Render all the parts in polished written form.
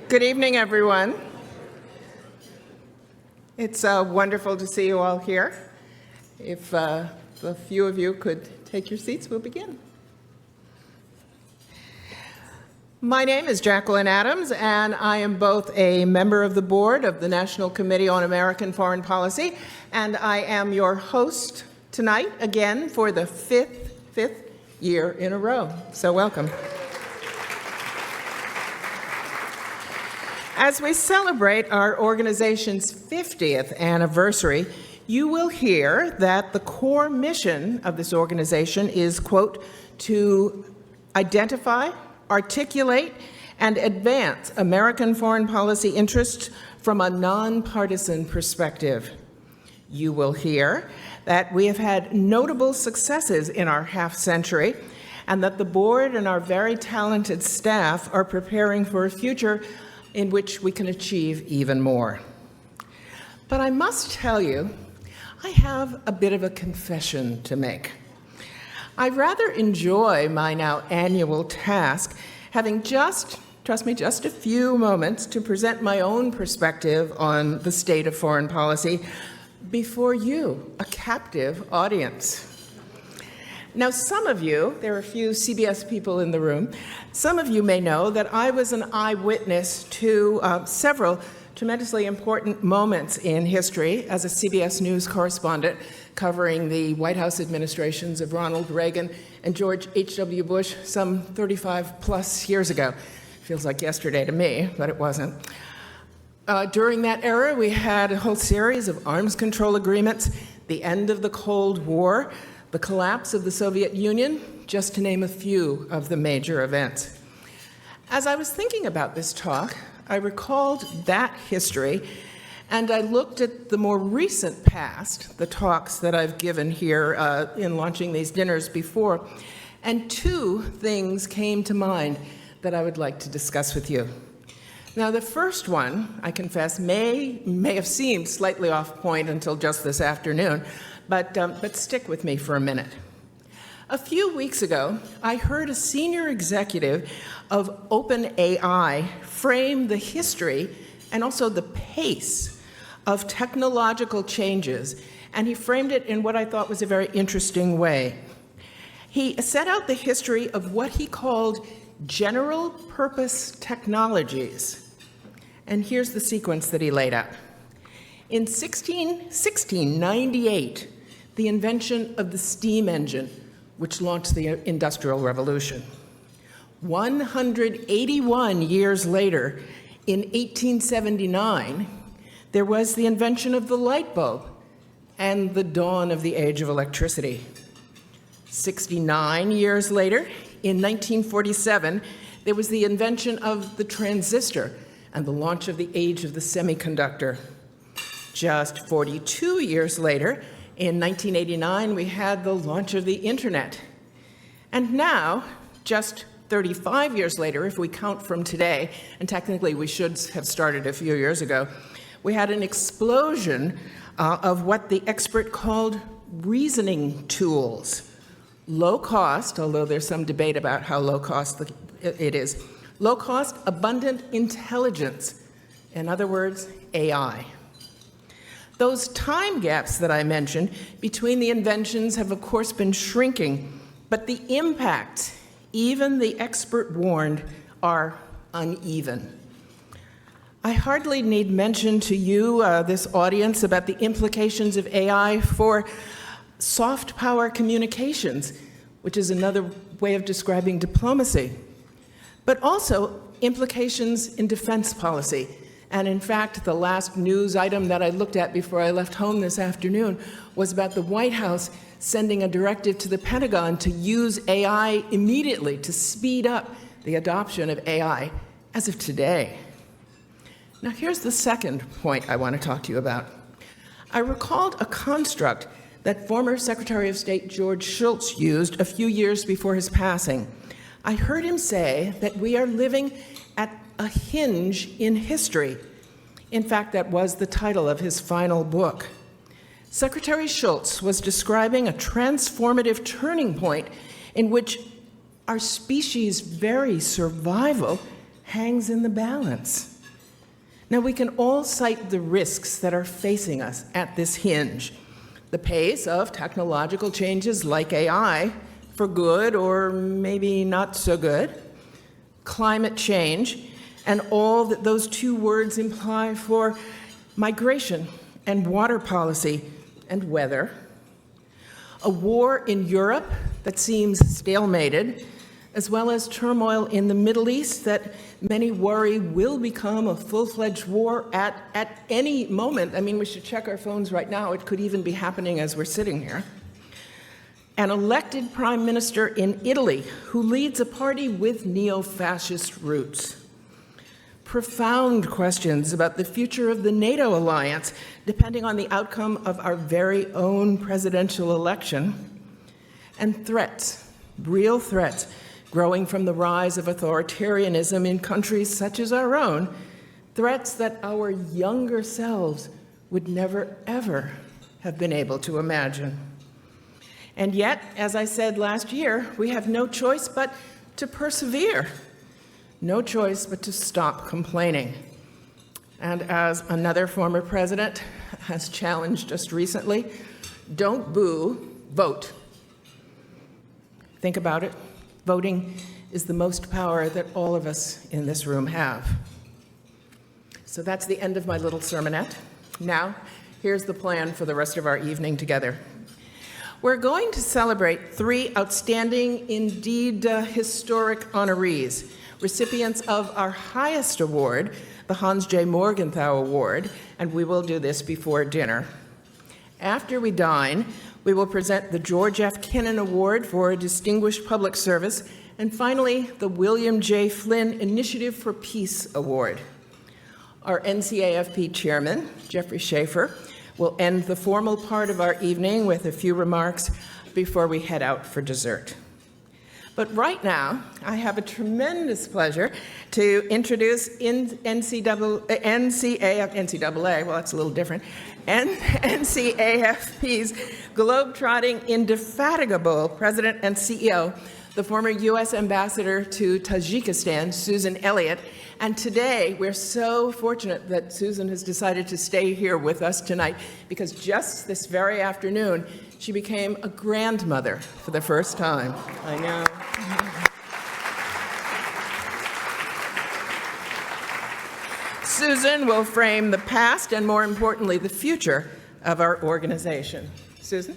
Good evening, everyone. It's wonderful to see you all here. If a few of you could take your seats, we'll begin. My name is Jacqueline Adams, and I am both a member of the board of the National Committee on American Foreign Policy, and I am your host tonight, again, for the fifth year in a row. So welcome. As we celebrate our organization's 50th anniversary, you will hear that the core mission of this organization is, quote, to identify, articulate, and advance American foreign policy interests from a nonpartisan perspective. You will hear that we have had notable successes in our half-century, and that the board and our very talented staff are preparing for a future in which we can achieve even more. But I must tell you, I have a bit of a confession to make. I rather enjoy my now annual task, having trust me, just a few moments to present my own perspective on the state of foreign policy before you, a captive audience. Now, some of you, there are a few CBS people in the room, some of you may know that I was an eyewitness to several tremendously important moments in history as a CBS News correspondent covering the White House administrations of Ronald Reagan and George H.W. Bush some 35 plus years ago. Feels like yesterday to me, but it wasn't. During that era, we had a whole series of arms control agreements, the end of the Cold War, the collapse of the Soviet Union, just to name a few of the major events. As I was thinking about this talk, I recalled that history, and I looked at the more recent past, the talks that I've given here in launching these dinners before, and two things came to mind that I would like to discuss with you. Now, the first one, I confess, may have seemed slightly off point until just this afternoon, but stick with me for a minute. A few weeks ago, I heard a senior executive of OpenAI frame the history and also the pace of technological changes, and he framed it in what I thought was a very interesting way. He set out the history of what he called general purpose technologies, and here's the sequence that he laid out. In 1698, the invention of the steam engine, which launched the Industrial Revolution. 181 years later, in 1879, there was the invention of the light bulb and the dawn of the age of electricity. 69 years later, in 1947, there was the invention of the transistor and the launch of the age of the semiconductor. Just 42 years later, in 1989, we had the launch of the internet. And now, just 35 years later, if we count from today, and technically we should have started a few years ago, we had an explosion of what the expert called reasoning tools. Low cost, although there's some debate about how low cost it is, low cost, abundant intelligence. In other words, AI. Those time gaps that I mentioned between the inventions have, of course, been shrinking, but the impacts, even the expert warned, are uneven. I hardly need mention to you, this audience, about the implications of AI for soft power communications, which is another way of describing diplomacy, but also implications in defense policy. And in fact, the last news item that I looked at before I left home this afternoon was about the White House sending a directive to the Pentagon to use AI immediately to speed up the adoption of AI as of today. Now, here's the second point I want to talk to you about. I recalled a construct that former Secretary of State George Shultz used a few years before his passing. I heard him say that we are living at a hinge in history. In fact, that was the title of his final book. Secretary Shultz was describing a transformative turning point in which our species' very survival hangs in the balance. Now, we can all cite the risks that are facing us at this hinge. The pace of technological changes like AI, for good or maybe not so good, climate change, and all that those two words imply for migration and water policy and weather, a war in Europe that seems stalemated, as well as turmoil in the Middle East that many worry will become a full-fledged war at any moment. I mean, we should check our phones right now. It could even be happening as we're sitting here. An elected prime minister in Italy who leads a party with neo-fascist roots. Profound questions about the future of the NATO alliance, depending on the outcome of our very own presidential election. And threats, real threats, growing from the rise of authoritarianism in countries such as our own, threats that our younger selves would never, ever have been able to imagine. And yet, as I said last year, we have no choice but to persevere, no choice but to stop complaining. And as another former president has challenged us recently, don't boo, vote. Think about it. Voting is the most power that all of us in this room have. So that's the end of my little sermonette. Now, here's the plan for the rest of our evening together. We're going to celebrate three outstanding, indeed historic honorees, recipients of our highest award, the Hans J. Morgenthau Award, and we will do this before dinner. After we dine, we will present the George F. Kennan Award for Distinguished Public Service, and finally, the William J. Flynn Initiative for Peace Award. Our NCAFP chairman, Jeffrey Schaefer, will end the formal part of our evening with a few remarks before we head out for dessert. But right now, I have a tremendous pleasure to introduce NCAA, well, that's a little different, NCAFP's globe-trotting, indefatigable president and CEO, the former U.S. ambassador to Tajikistan, Susan Elliott. And today, we're so fortunate that Susan has decided to stay here with us tonight, because just this very afternoon, she became a grandmother for the first time. I know. Susan will frame the past and, more importantly, the future of our organization. Susan?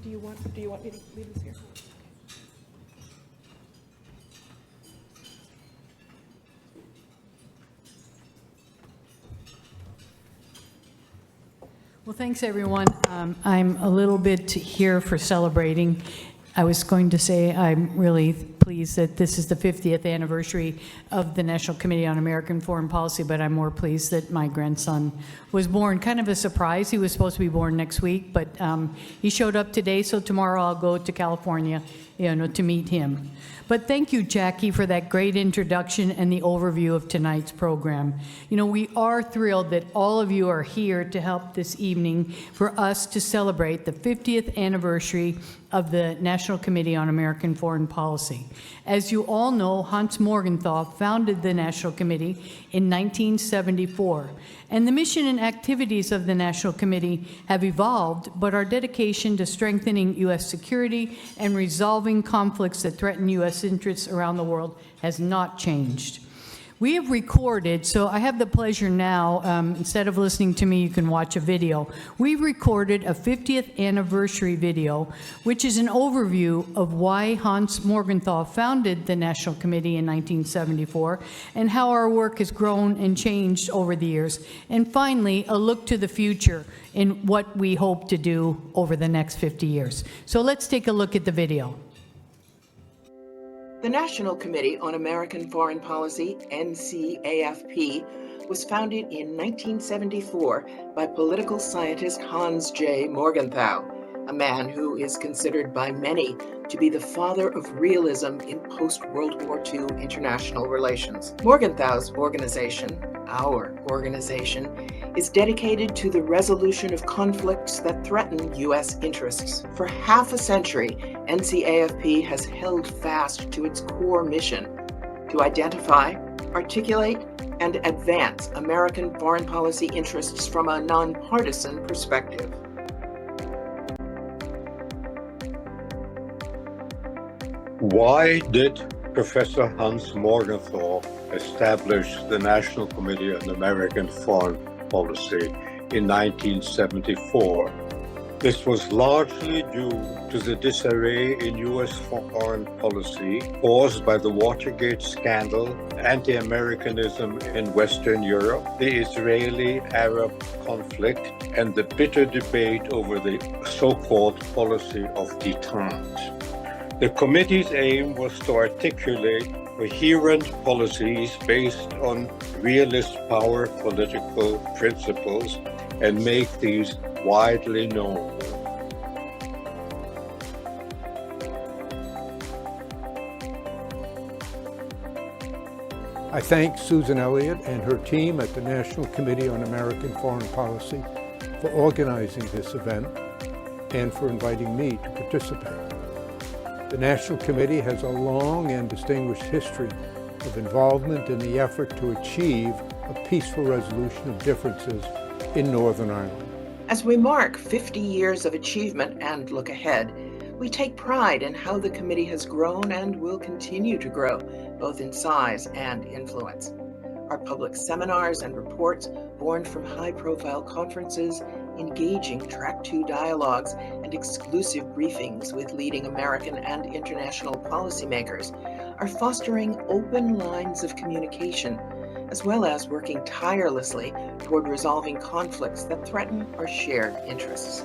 Do you want me to leave this here? Well, thanks, everyone. I'm a little bit here for celebrating. I was going to say I'm really pleased that this is the 50th anniversary of the National Committee on American Foreign Policy, but I'm more pleased that my grandson was born. Kind of a surprise. He was supposed to be born next week, but he showed up today, so tomorrow I'll go to California, to meet him. But thank you, Jackie, for that great introduction and the overview of tonight's program. We are thrilled that all of you are here to help this evening for us to celebrate the 50th anniversary of the National Committee on American Foreign Policy. As you all know, Hans Morgenthau founded the National Committee in 1974, and the mission and activities of the National Committee have evolved, but our dedication to strengthening U.S. security and resolving conflicts that threaten U.S. interests around the world has not changed. We have recorded, so I have the pleasure now, instead of listening to me, you can watch a video. We've recorded a 50th anniversary video, which is an overview of why Hans Morgenthau founded the National Committee in 1974 and how our work has grown and changed over the years. And finally, a look to the future in what we hope to do over the next 50 years. So let's take a look at the video. The National Committee on American Foreign Policy, NCAFP, was founded in 1974 by political scientist Hans J. Morgenthau, a man who is considered by many to be the father of realism in post-World War II international relations. Morgenthau's organization, our organization, is dedicated to the resolution of conflicts that threaten U.S. interests. For half a century, NCAFP has held fast to its core mission to identify, articulate and advance American foreign policy interests from a nonpartisan perspective. Why did Professor Hans Morgenthau establish the National Committee on American Foreign Policy in 1974? This was largely due to the disarray in U.S. foreign policy caused by the Watergate scandal, anti-Americanism in Western Europe, the Israeli-Arab conflict, and the bitter debate over the so-called policy of detente. The committee's aim was to articulate coherent policies based on realist power political principles and make these widely known. I thank Susan Elliott and her team at the National Committee on American Foreign Policy for organizing this event and for inviting me to participate. The National Committee has a long and distinguished history of involvement in the effort to achieve a peaceful resolution of differences in Northern Ireland. As we mark 50 years of achievement and look ahead, we take pride in how the committee has grown and will continue to grow, both in size and influence. Our public seminars and reports, born from high-profile conferences, engaging Track 2 dialogues, and exclusive briefings with leading American and international policymakers, are fostering open lines of communication, as well as working tirelessly toward resolving conflicts that threaten our shared interests.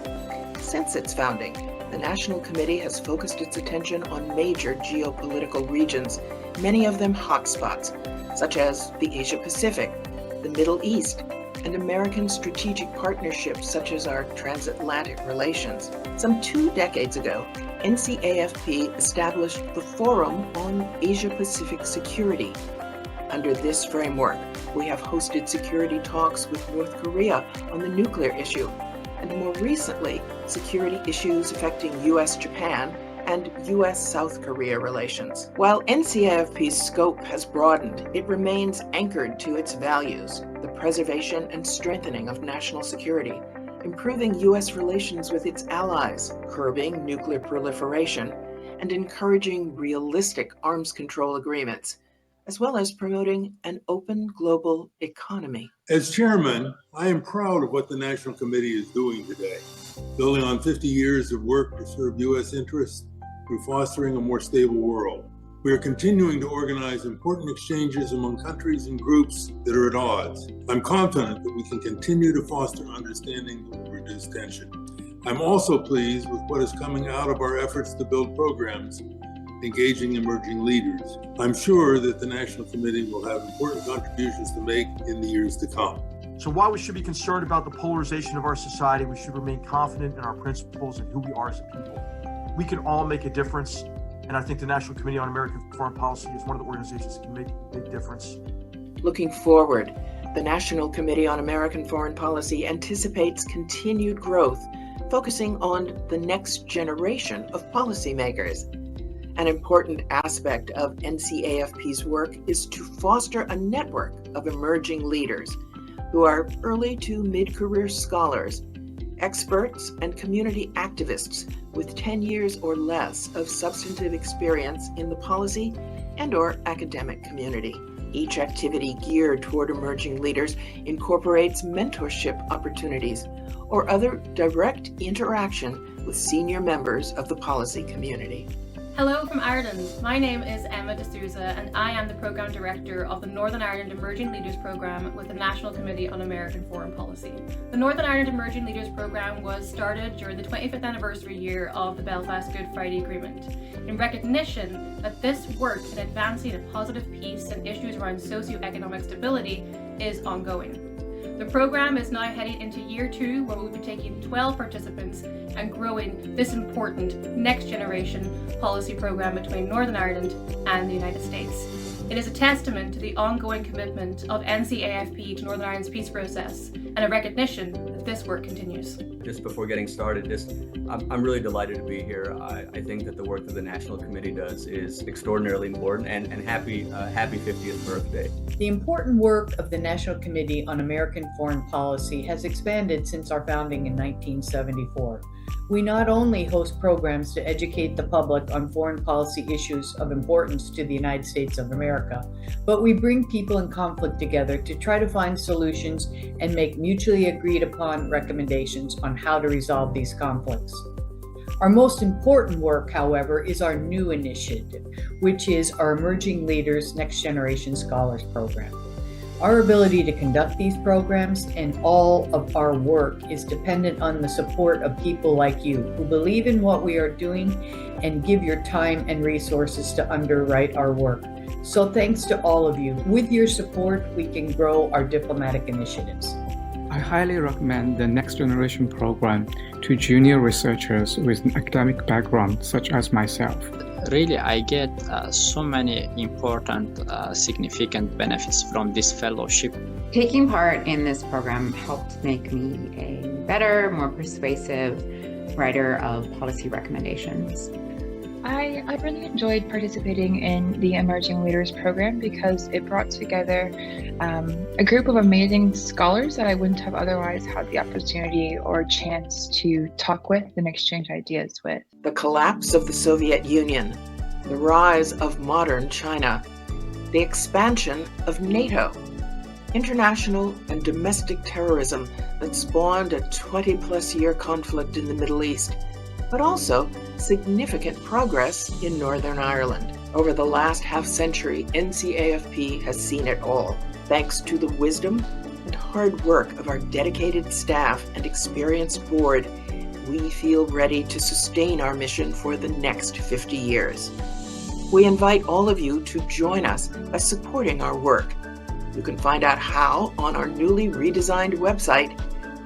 Since its founding, the National Committee has focused its attention on major geopolitical regions, many of them hotspots, such as the Asia-Pacific, the Middle East, and American strategic partnerships such as our transatlantic relations. Some 2 decades ago, NCAFP established the Forum on Asia-Pacific Security. Under this framework, we have hosted security talks with North Korea on the nuclear issue, and more recently, security issues affecting U.S.-Japan and U.S.-South Korea relations. While NCAFP's scope has broadened, it remains anchored to its values, the preservation and strengthening of national security, improving U.S. relations with its allies, curbing nuclear proliferation, and encouraging realistic arms control agreements, as well as promoting an open global economy. As chairman, I am proud of what the National Committee is doing today, building on 50 years of work to serve U.S. interests through fostering a more stable world. We are continuing to organize important exchanges among countries and groups that are at odds. I'm confident that we can continue to foster understanding that will reduce tension. I'm also pleased with what is coming out of our efforts to build programs engaging emerging leaders. I'm sure that the National Committee will have important contributions to make in the years to come. So while we should be concerned about the polarization of our society, we should remain confident in our principles and who we are as a people. We can all make a difference, and I think the National Committee on American Foreign Policy is one of the organizations that can make a big difference. Looking forward, the National Committee on American Foreign Policy anticipates continued growth, focusing on the next generation of policymakers. An important aspect of NCAFP's work is to foster a network of emerging leaders who are early to mid-career scholars, experts, and community activists with 10 years or less of substantive experience in the policy and/or academic community. Each activity geared toward emerging leaders incorporates mentorship opportunities or other direct interaction with senior members of the policy community. Hello from Ireland. My name is Emma D'Souza and I am the Programme Director of the Northern Ireland Emerging Leaders Programme with the National Committee on American Foreign Policy. The Northern Ireland Emerging Leaders Programme was started during the 25th anniversary year of the Belfast Good Friday Agreement, in recognition that this work in advancing a positive peace and issues around socio-economic stability is ongoing. The programme is now heading into year 2, where we'll be taking 12 participants and growing this important next generation policy programme between Northern Ireland and the United States. It is a testament to the ongoing commitment of NCAFP to Northern Ireland's peace process and a recognition that this work continues. Just before getting started, I'm really delighted to be here. I think that the work that the National Committee does is extraordinarily important, and happy 50th birthday. The important work of the National Committee on American Foreign Policy has expanded since our founding in 1974. We not only host programs to educate the public on foreign policy issues of importance to the United States of America, but we bring people in conflict together to try to find solutions and make mutually agreed upon recommendations on how to resolve these conflicts. Our most important work, however, is our new initiative, which is our Emerging Leaders Next Generation Scholars Program. Our ability to conduct these programs and all of our work is dependent on the support of people like you who believe in what we are doing and give your time and resources to underwrite our work. So thanks to all of you. With your support, we can grow our diplomatic initiatives. I highly recommend the Next Generation program to junior researchers with an academic background such as myself. Really, I get so many important, significant benefits from this fellowship. Taking part in this program helped make me a better, more persuasive writer of policy recommendations. I really enjoyed participating in the Emerging Leaders program because it brought together a group of amazing scholars that I wouldn't have otherwise had the opportunity or chance to talk with and exchange ideas with. The collapse of the Soviet Union, the rise of modern China, the expansion of NATO, international and domestic terrorism that spawned a 20-plus year conflict in the Middle East, but also significant progress in Northern Ireland. Over the last half-century, NCAFP has seen it all. Thanks to the wisdom and hard work of our dedicated staff and experienced board, we feel ready to sustain our mission for the next 50 years. We invite all of you to join us by supporting our work. You can find out how on our newly redesigned website,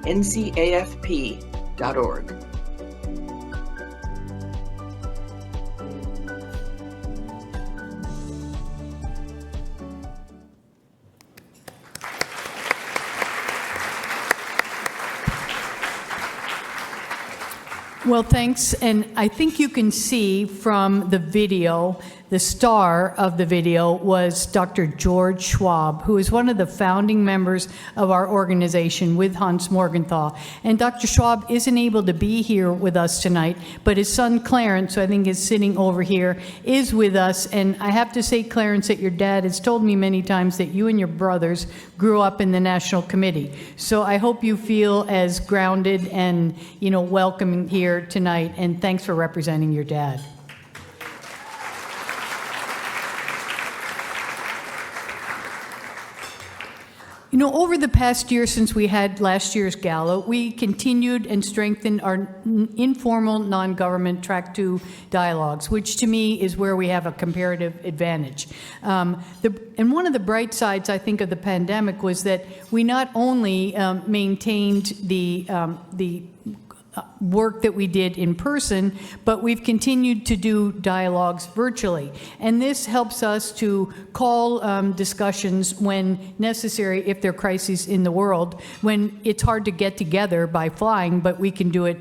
ncafp.org. Well, thanks. And I think you can see from the video, the star of the video was Dr. George Schwab, who is one of the founding members of our organization with Hans Morgenthau. And Dr. Schwab isn't able to be here with us tonight, but his son Clarence, who I think is sitting over here, is with us. And I have to say, Clarence, that your dad has told me many times that you and your brothers grew up in the National Committee. So I hope you feel as grounded and, welcome here tonight. And thanks for representing your dad. Over the past year since we had last year's gala, we continued and strengthened our informal non-government Track 2 dialogues, which to me is where we have a comparative advantage. And one of the bright sides, I think, of the pandemic was that we not only maintained the work that we did in person, but we've continued to do dialogues virtually. And this helps us to call discussions when necessary, if there are crises in the world, when it's hard to get together by flying, but we can do it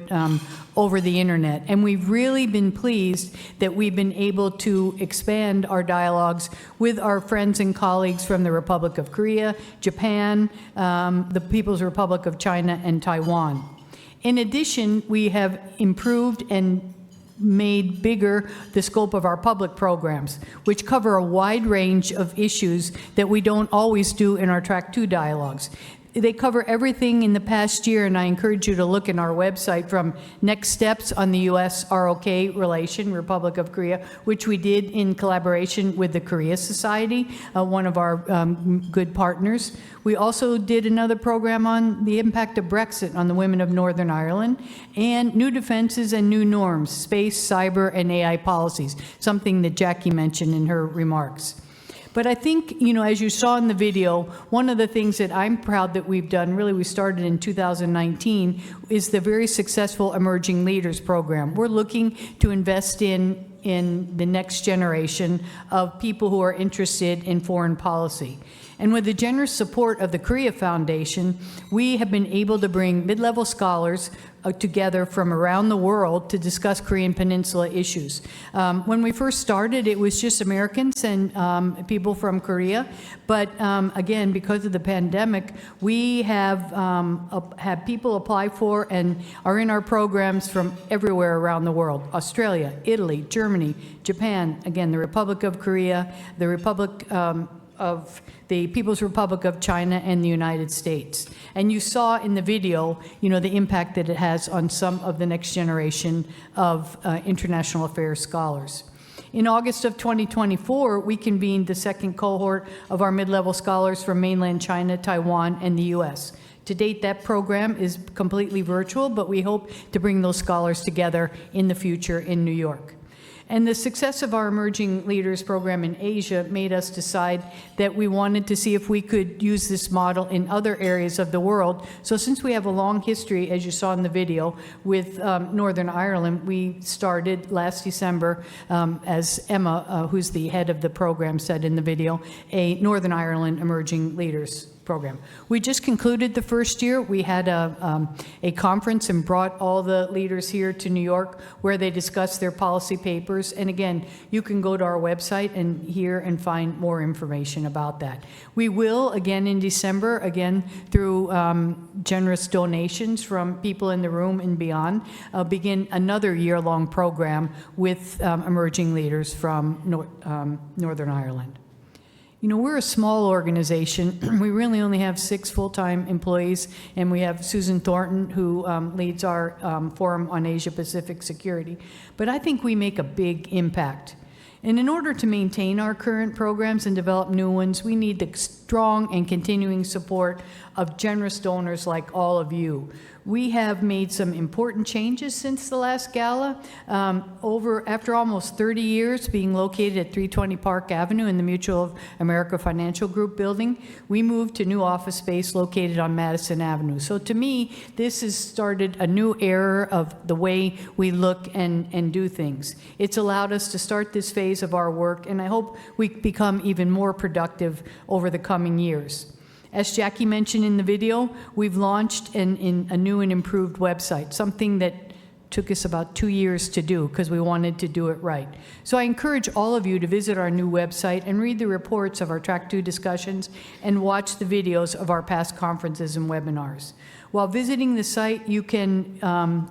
over the internet. And we've really been pleased that we've been able to expand our dialogues with our friends and colleagues from the Republic of Korea, Japan, the People's Republic of China, and Taiwan. In addition, we have improved and made bigger the scope of our public programs, which cover a wide range of issues that we don't always do in our Track 2 dialogues. They cover everything in the past year, and I encourage you to look in our website from next steps on the U.S.-ROK relation, Republic of Korea, which we did in collaboration with the Korea Society, one of our good partners. We also did another program on the impact of Brexit on the women of Northern Ireland, and new defenses and new norms, space, cyber, and AI policies, something that Jackie mentioned in her remarks. But I think, as you saw in the video, one of the things that I'm proud that we've done, really we started in 2019, is the very successful Emerging Leaders program. We're looking to invest in in the next generation of people who are interested in foreign policy. And with the generous support of the Korea Foundation, we have been able to bring mid-level scholars together from around the world to discuss Korean Peninsula issues. When we first started, it was just Americans and people from Korea. But again, because of the pandemic, we have had people apply for and are in our programs from everywhere around the world: Australia, Italy, Germany, Japan, again, the Republic of Korea, the People's Republic of China, and the United States. And you saw in the video, the impact that it has on some of the next generation of international affairs scholars. In August of 2024, we convened the second cohort of our mid-level scholars from mainland China, Taiwan, and the U.S. To date, that program is completely virtual, but we hope to bring those scholars together in the future in New York. And the success of our Emerging Leaders program in Asia made us decide that we wanted to see if we could use this model in other areas of the world. So since we have a long history, as you saw in the video, with Northern Ireland, we started last December, as Emma, who's the head of the program, said in the video, a Northern Ireland Emerging Leaders program. We just concluded the first year. We had a conference and brought all the leaders here to New York where they discussed their policy papers. And again, you can go to our website and hear and find more information about that. We will, again in December, again through generous donations from people in the room and beyond, begin another year-long program with emerging leaders from Northern Ireland. We're a small organization. We really only have 6 full-time employees, and we have Susan Thornton, who leads our Forum on Asia-Pacific Security. But I think we make a big impact. And in order to maintain our current programs and develop new ones, we need the strong and continuing support of generous donors like all of you. We have made some important changes since the last gala. After almost 30 years being located at 320 Park Avenue in the Mutual of America Financial Group building, we moved to new office space located on Madison Avenue. So to me, this has started a new era of the way we look and do things. It's allowed us to start this phase of our work, and I hope we become even more productive over the coming years. As Jackie mentioned in the video, we've launched a new and improved website, something that took us about 2 years to do because we wanted to do it right. So I encourage all of you to visit our new website and read the reports of our Track 2 discussions and watch the videos of our past conferences and webinars. While visiting the site, you can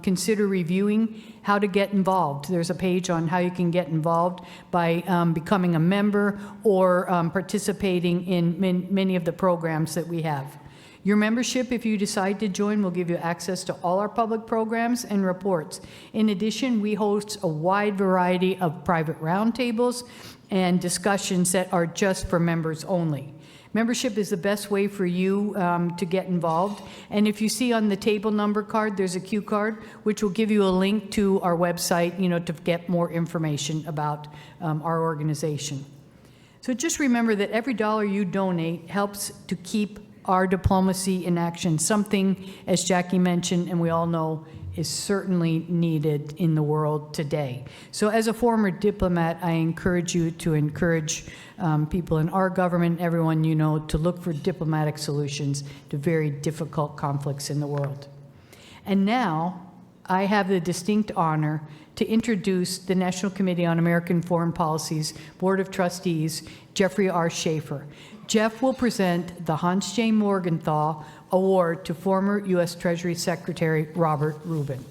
consider reviewing how to get involved. There's a page on how you can get involved by becoming a member or participating in many of the programs that we have. Your membership, if you decide to join, will give you access to all our public programs and reports. In addition, we host a wide variety of private roundtables and discussions that are just for members only. Membership is the best way for you to get involved. And if you see on the table number card, there's a cue card, which will give you a link to our website, to get more information about our organization. So just remember that every dollar you donate helps to keep our diplomacy in action, something, as Jackie mentioned, and we all know, is certainly needed in the world today. So as a former diplomat, I encourage you to encourage people in our government, everyone you know, to look for diplomatic solutions to very difficult conflicts in the world. And now, I have the distinct honor to introduce the National Committee on American Foreign Policy's Board of Trustees, Jeffrey R. Schaefer. Jeff will present the Hans J. Morgenthau Award to former U.S. Treasury Secretary Robert Rubin.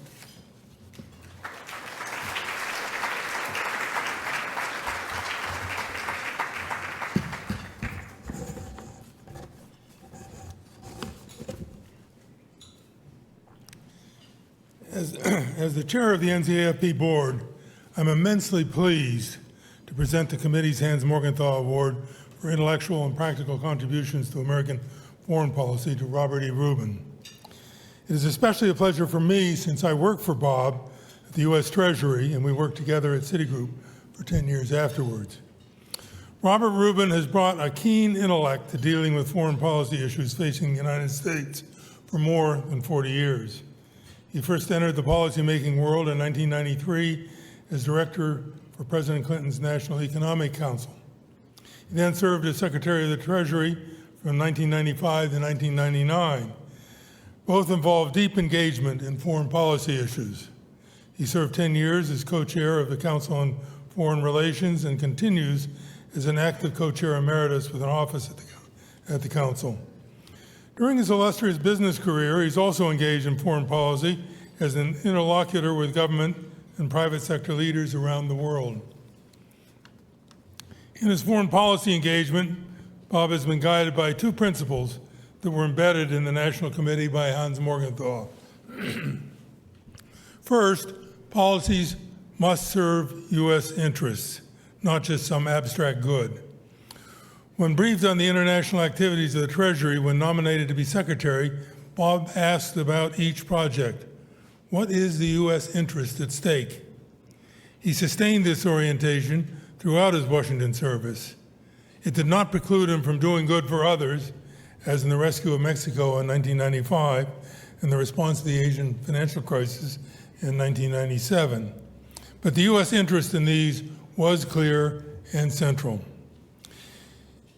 As the chair of the NCAFP board, I'm immensely pleased to present the committee's Hans Morgenthau Award for intellectual and practical contributions to American foreign policy to Robert E. Rubin. It is especially a pleasure for me since I worked for Bob at the U.S. Treasury and we worked together at Citigroup for 10 years afterwards. Robert Rubin has brought a keen intellect to dealing with foreign policy issues facing the United States for more than 40 years. He first entered the policymaking world in 1993 as Director for President Clinton's National Economic Council. He then served as Secretary of the Treasury from 1995 to 1999. Both involved deep engagement in foreign policy issues. He served 10 years as co-chair of the Council on Foreign Relations and continues as an active co-chair emeritus with an office at the Council. During his illustrious business career, he's also engaged in foreign policy as an interlocutor with government and private sector leaders around the world. In his foreign policy engagement, Bob has been guided by two principles that were embedded in the National Committee by Hans Morgenthau. First, policies must serve U.S. interests, not just some abstract good. When briefed on the international activities of the Treasury when nominated to be Secretary, Bob asked about each project. What is the U.S. interest at stake? He sustained this orientation throughout his Washington service. It did not preclude him from doing good for others, as in the rescue of Mexico in 1995 and the response to the Asian financial crisis in 1997. But the U.S. interest in these was clear and central.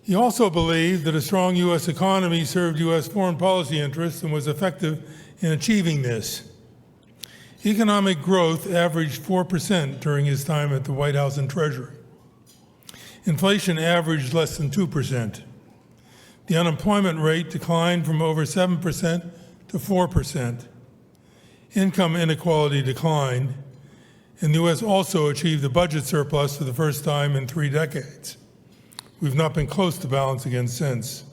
He also believed that a strong U.S. economy served U.S. foreign policy interests and was effective in achieving this. Economic growth averaged 4% during his time at the White House and Treasury. Inflation averaged less than 2%. The unemployment rate declined from over 7% to 4%. Income inequality declined, and the U.S. also achieved a budget surplus for the first time in 3 decades. We've not been close to balance again since.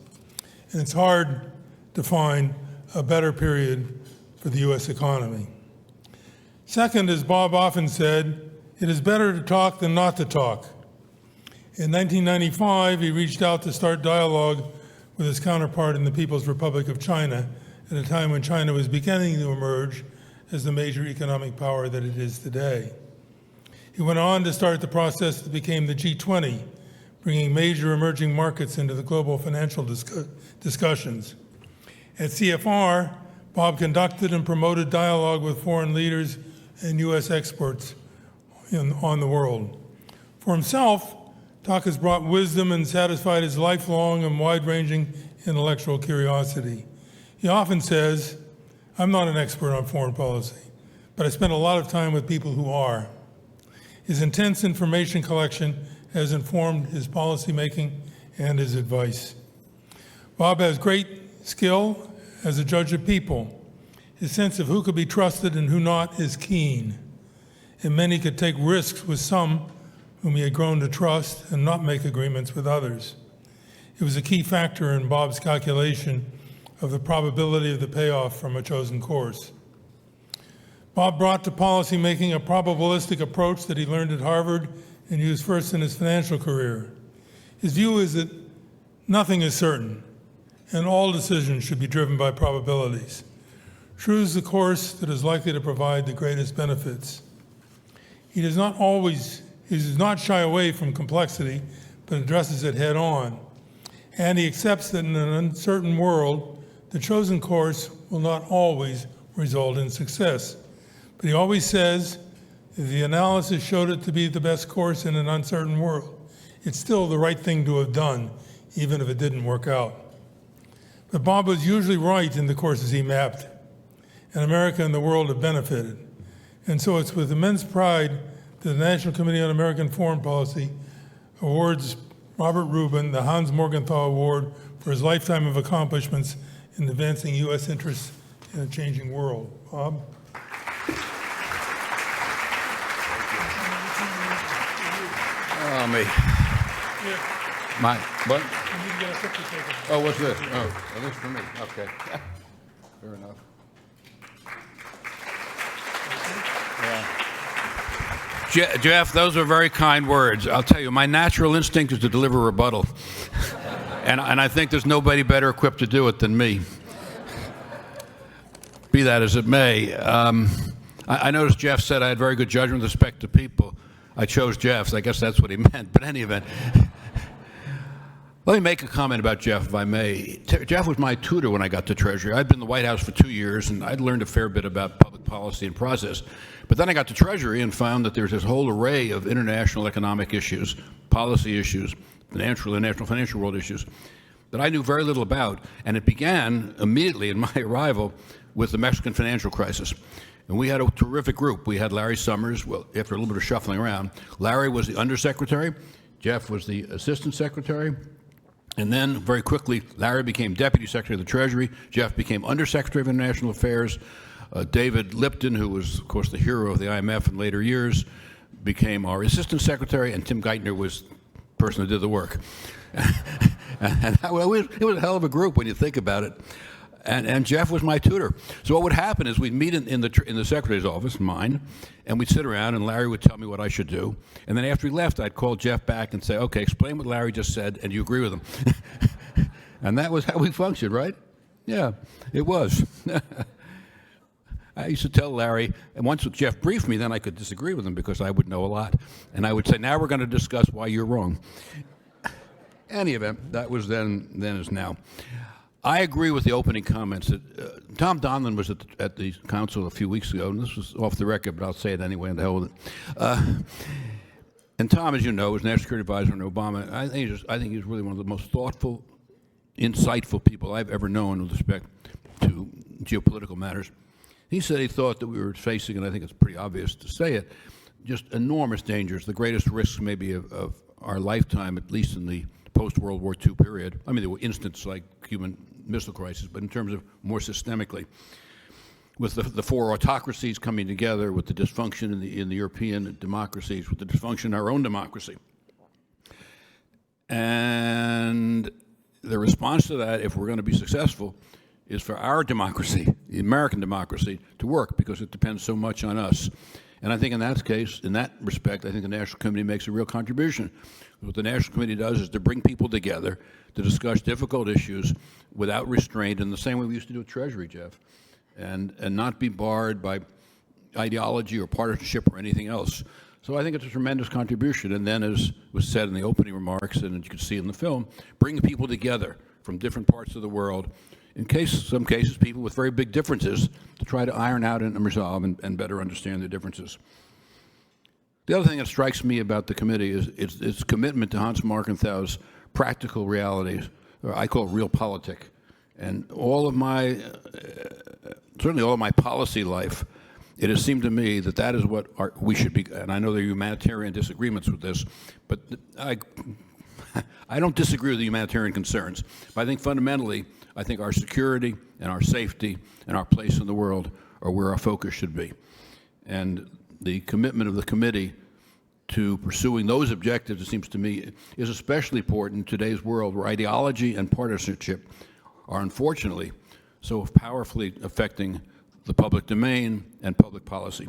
And it's hard to find a better period for the U.S. economy. Second, as Bob often said, it is better to talk than not to talk. In 1995, he reached out to start dialogue with his counterpart in the People's Republic of China at a time when China was beginning to emerge as the major economic power that it is today. He went on to start the process that became the G20, bringing major emerging markets into the global financial discussions. At CFR, Bob conducted and promoted dialogue with foreign leaders and U.S. experts on the world. For himself, talk has brought wisdom and satisfied his lifelong and wide-ranging intellectual curiosity. He often says, I'm not an expert on foreign policy, but I spend a lot of time with people who are. His intense information collection has informed his policymaking and his advice. Bob has great skill as a judge of people. His sense of who could be trusted and who not is keen, and many could take risks with some whom he had grown to trust and not make agreements with others. It was a key factor in Bob's calculation of the probability of the payoff from a chosen course. Bob brought to policymaking a probabilistic approach that he learned at Harvard and used first in his financial career. His view is that nothing is certain, and all decisions should be driven by probabilities. Choose the course that is likely to provide the greatest benefits. He does not shy away from complexity, but addresses it head on. And he accepts that in an uncertain world, the chosen course will not always result in success. But he always says, if the analysis showed it to be the best course in an uncertain world, it's still the right thing to have done, even if it didn't work out. But Bob was usually right in the courses he mapped, and America and the world have benefited. And so it's with immense pride that the National Committee on American Foreign Policy awards Robert Rubin the Hans Morgenthau Award for his lifetime of accomplishments in advancing U.S. interests in a changing world. Bob? Oh, me. My, what? Oh, what's this? Oh, this for me. Okay. Fair enough. Yeah. Jeff, those are very kind words. I'll tell you, my natural instinct is to deliver rebuttal. and I think there's nobody better equipped to do it than me. Be that as it may. I noticed Jeff said I had very good judgment with respect to people. I chose Jeff, so I guess that's what he meant. But in any event, let me make a comment about Jeff, if I may. Jeff was my tutor when I got to Treasury. I'd been in the White House for 2 years, and I'd learned a fair bit about public policy and process. But then I got to Treasury and found that there's this whole array of international economic issues, policy issues, international financial world issues that I knew very little about. And it began immediately in my arrival with the Mexican financial crisis. And we had a terrific group. We had Larry Summers. Well, after a little bit of shuffling around, Larry was the undersecretary, Jeff was the assistant secretary, and then very quickly, Larry became deputy secretary of the Treasury, Jeff became undersecretary of international affairs, David Lipton, who was, of course, the hero of the IMF in later years, became our assistant secretary, and Tim Geithner was the person who did the work. And it was a hell of a group when you think about it. And Jeff was my tutor. So what would happen is we'd meet in the secretary's office, mine, and we'd sit around, and Larry would tell me what I should do. And then after he left, I'd call Jeff back and say, okay, explain what Larry just said, and you agree with him. And that was how we functioned, right? Yeah, it was. I used to tell Larry, and once Jeff briefed me, then I could disagree with him because I would know a lot. And I would say, now we're going to discuss why you're wrong. Any event, that was then as now. I agree with the opening comments. Tom Donlan was at the council a few weeks ago, and this was off the record, but I'll say it anyway, and the hell with it. And Tom, as you know, was National Security Advisor under Obama. I think he's really one of the most thoughtful, insightful people I've ever known with respect to geopolitical matters. He said he thought that we were facing, and I think it's pretty obvious to say it, just enormous dangers, the greatest risks maybe of our lifetime, at least in the post-World War II period. I mean, there were instances like Cuban Missile Crisis, but in terms of more systemically, with the four autocracies coming together, with the dysfunction in the European democracies, with the dysfunction in our own democracy. And the response to that, if we're going to be successful, is for our democracy, the American democracy, to work, because it depends so much on us. And I think in that case, in that respect, I think the National Committee makes a real contribution. What the National Committee does is to bring people together to discuss difficult issues without restraint, in the same way we used to do at Treasury, Jeff, and not be barred by ideology or partisanship or anything else. So I think it's a tremendous contribution. And then, as was said in the opening remarks, and you can see in the film, bring people together from different parts of the world, in some cases, people with very big differences, to try to iron out and resolve and better understand their differences. The other thing that strikes me about the committee is its commitment to Hans Morgenthau's practical realities, or I call it realpolitik. And all of my, certainly all of my policy life, it has seemed to me that that is what we should be, and I know there are humanitarian disagreements with this, but I don't disagree with the humanitarian concerns. But I think fundamentally, I think our security and our safety and our place in the world are where our focus should be. And the commitment of the committee to pursuing those objectives, it seems to me, is especially important in today's world where ideology and partisanship are unfortunately so powerfully affecting the public domain and public policy.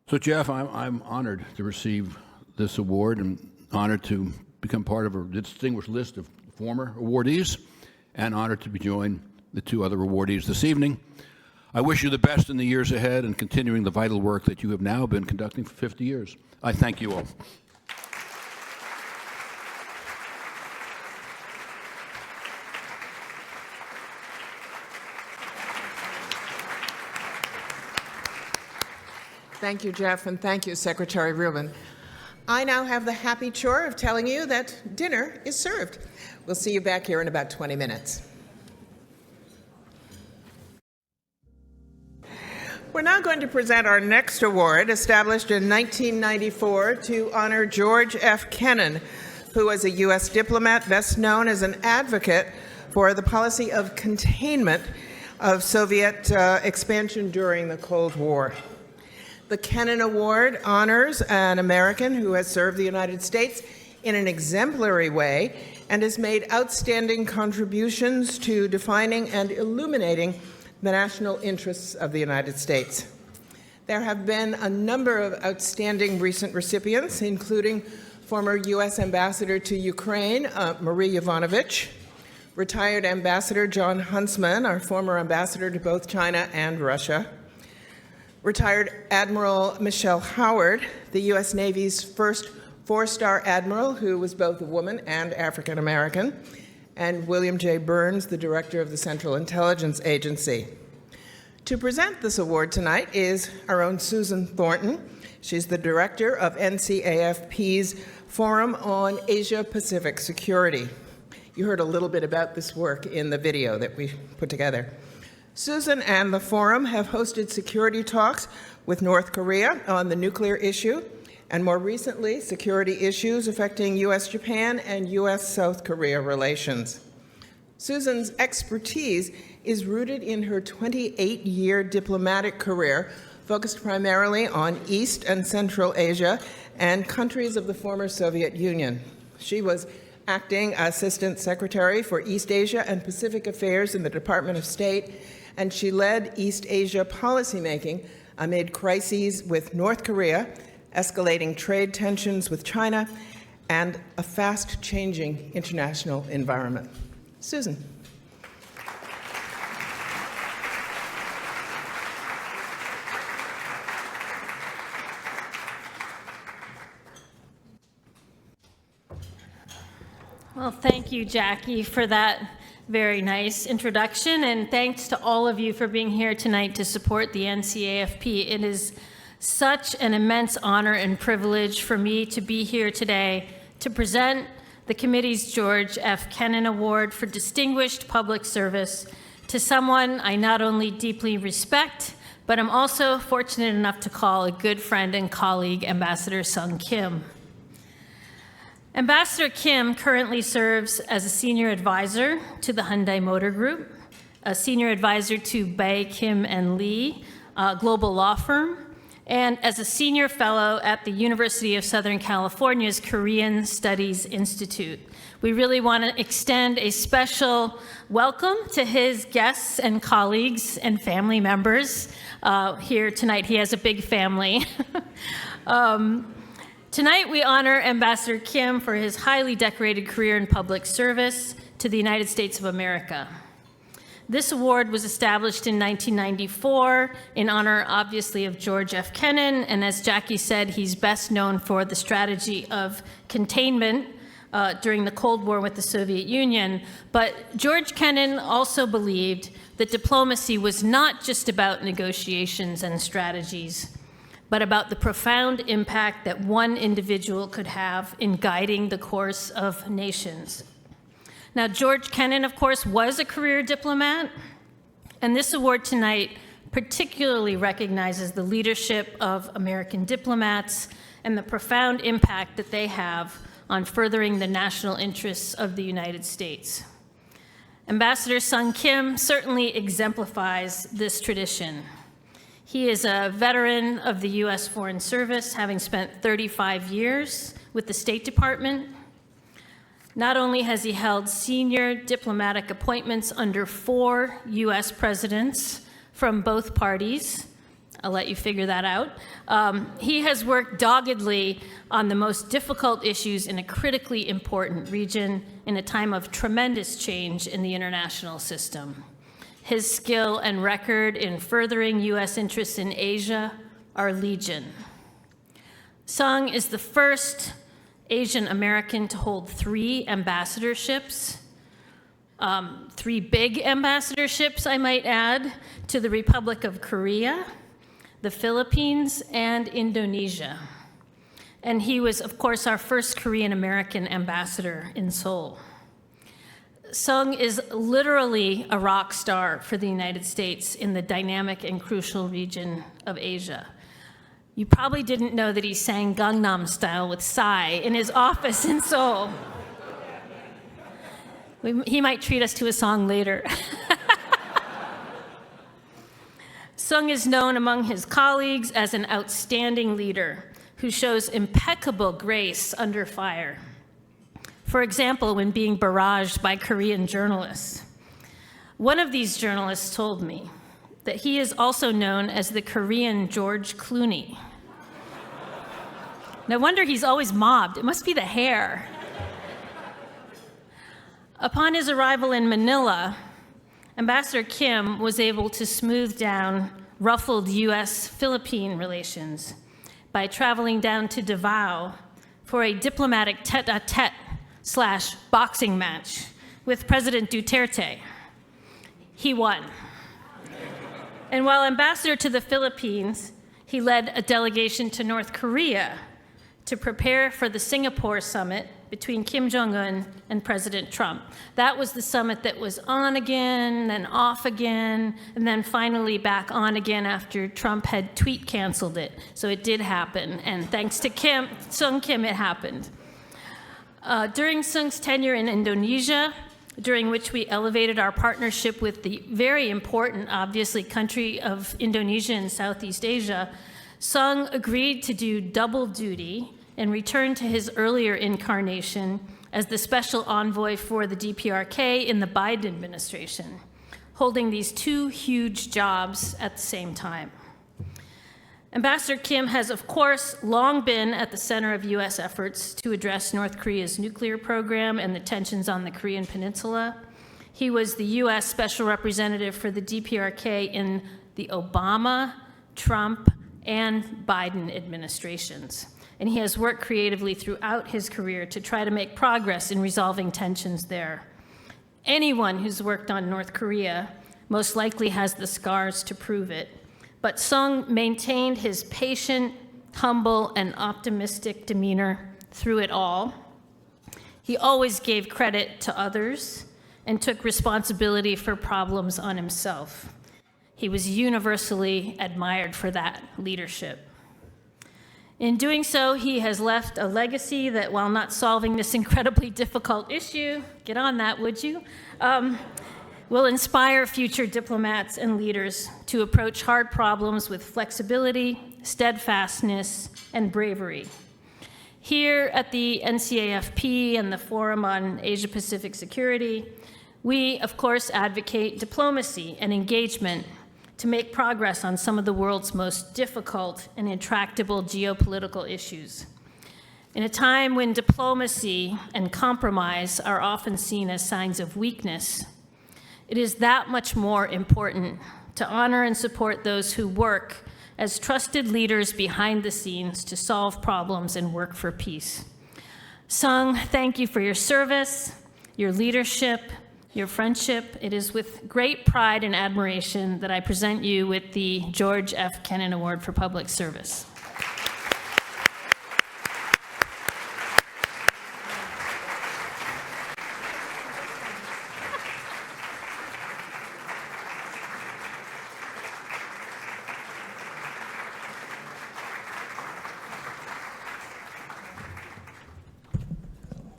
So, Jeff, I'm honored to receive this award and honored to become part of a distinguished list of former awardees, and honored to join the two other awardees this evening. I wish you the best in the years ahead and continuing the vital work that you have now been conducting for 50 years. I thank you all. Thank you, Jeff, and thank you, Secretary Rubin. I now have the happy chore of telling you that dinner is served. We'll see you back here in about 20 minutes. We're now going to present our next award, established in 1994 to honor George F. Kennan, who was a U.S. diplomat best known as an advocate for the policy of containment of Soviet expansion during the Cold War. The Kennan Award honors an American who has served the United States in an exemplary way and has made outstanding contributions to defining and illuminating the national interests of the United States. There have been a number of outstanding recent recipients, including former U.S. Ambassador to Ukraine, Marie Yovanovitch, retired Ambassador John Huntsman, our former ambassador to both China and Russia, retired Admiral Michelle Howard, the U.S. Navy's first four-star admiral who was both a woman and African American, and William J. Burns, the director of the Central Intelligence Agency. To present this award tonight is our own Susan Thornton. She's the director of NCAFP's Forum on Asia-Pacific Security. You heard a little bit about this work in the video that we put together. Susan and the Forum have hosted security talks with North Korea on the nuclear issue, and more recently, security issues affecting U.S.-Japan and U.S.-South Korea relations. Susan's expertise is rooted in her 28-year diplomatic career, focused primarily on East and Central Asia and countries of the former Soviet Union. She was acting Assistant Secretary for East Asia and Pacific Affairs in the Department of State, and she led East Asia policymaking amid crises with North Korea, escalating trade tensions with China, and a fast-changing international environment. Susan. Well, thank you, Jackie, for that very nice introduction, and thanks to all of you for being here tonight to support the NCAFP. It is such an immense honor and privilege for me to be here today to present the committee's George F. Kennan Award for Distinguished Public Service to someone I not only deeply respect, but I'm also fortunate enough to call a good friend and colleague, Ambassador Sung Kim. Ambassador Kim currently serves as a senior advisor to the Hyundai Motor Group, a senior advisor to Bae, Kim and Lee, a global law firm, and as a senior fellow at the University of Southern California's Korean Studies Institute. We really want to extend a special welcome to his guests and colleagues and family members here tonight. He has a big family. Tonight, we honor Ambassador Kim for his highly decorated career in public service to the United States of America. This award was established in 1994 in honor, obviously, of George F. Kennan, and as Jackie said, he's best known for the strategy of containment during the Cold War with the Soviet Union. But George Kennan also believed that diplomacy was not just about negotiations and strategies, but about the profound impact that one individual could have in guiding the course of nations. Now, George Kennan, of course, was a career diplomat, and this award tonight particularly recognizes the leadership of American diplomats and the profound impact that they have on furthering the national interests of the United States. Ambassador Sung Kim certainly exemplifies this tradition. He is a veteran of the U.S. Foreign Service, having spent 35 years with the State Department. Not only has he held senior diplomatic appointments under 4 U.S. presidents from both parties, I'll let you figure that out, he has worked doggedly on the most difficult issues in a critically important region in a time of tremendous change in the international system. His skill and record in furthering U.S. interests in Asia are legion. Sung is the first Asian American to hold 3 ambassadorships, 3 big ambassadorships, I might add, to the Republic of Korea, the Philippines, and Indonesia. And he was, of course, our first Korean American ambassador in Seoul. Sung is literally a rock star for the United States in the dynamic and crucial region of Asia. You probably didn't know that he sang Gangnam Style with Psy in his office in Seoul. He might treat us to a song later. Sung is known among his colleagues as an outstanding leader who shows impeccable grace under fire. For example, when being barraged by Korean journalists. One of these journalists told me that he is also known as the Korean George Clooney. No wonder he's always mobbed. It must be the hair. Upon his arrival in Manila, Ambassador Kim was able to smooth down ruffled U.S.-Philippine relations by traveling down to Davao for a diplomatic tete-a-tete/boxing match with President Duterte. He won. And while ambassador to the Philippines, he led a delegation to North Korea to prepare for the Singapore summit between Kim Jong-un and President Trump. That was the summit that was on again, then off again, and then finally back on again after Trump had tweet canceled it. So it did happen, and thanks to Sung Kim, it happened. During Sung's tenure in Indonesia, during which we elevated our partnership with the very important, obviously, country of Indonesia in Southeast Asia, Sung agreed to do double duty and return to his earlier incarnation as the special envoy for the DPRK in the Biden administration, holding these two huge jobs at the same time. Ambassador Kim has, of course, long been at the center of U.S. efforts to address North Korea's nuclear program and the tensions on the Korean Peninsula. He was the U.S. Special Representative for the DPRK in the Obama, Trump, and Biden administrations. And he has worked creatively throughout his career to try to make progress in resolving tensions there. Anyone who's worked on North Korea most likely has the scars to prove it. But Sung maintained his patient, humble, and optimistic demeanor through it all. He always gave credit to others and took responsibility for problems on himself. He was universally admired for that leadership. In doing so, he has left a legacy that, while not solving this incredibly difficult issue, get on that, would you? Will inspire future diplomats and leaders to approach hard problems with flexibility, steadfastness, and bravery. Here at the NCAFP and the Forum on Asia-Pacific Security, we, of course, advocate diplomacy and engagement to make progress on some of the world's most difficult and intractable geopolitical issues. In a time when diplomacy and compromise are often seen as signs of weakness, it is that much more important to honor and support those who work as trusted leaders behind the scenes to solve problems and work for peace. Sung, thank you for your service, your leadership, your friendship. It is with great pride and admiration that I present you with the George F. Kennan Award for Public Service.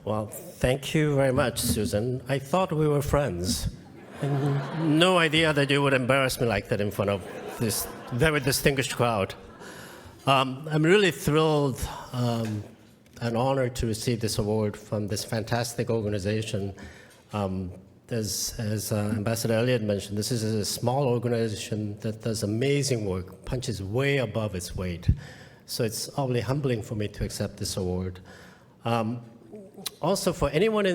Well, thank you very much, Susan. I thought we were friends. And no idea that you would embarrass me like that in front of this very distinguished crowd. I'm really thrilled and honored to receive this award from this fantastic organization. As Ambassador Elliott mentioned, this is a small organization that does amazing work, punches way above its weight. So it's awfully humbling for me to accept this award. Also, for anyone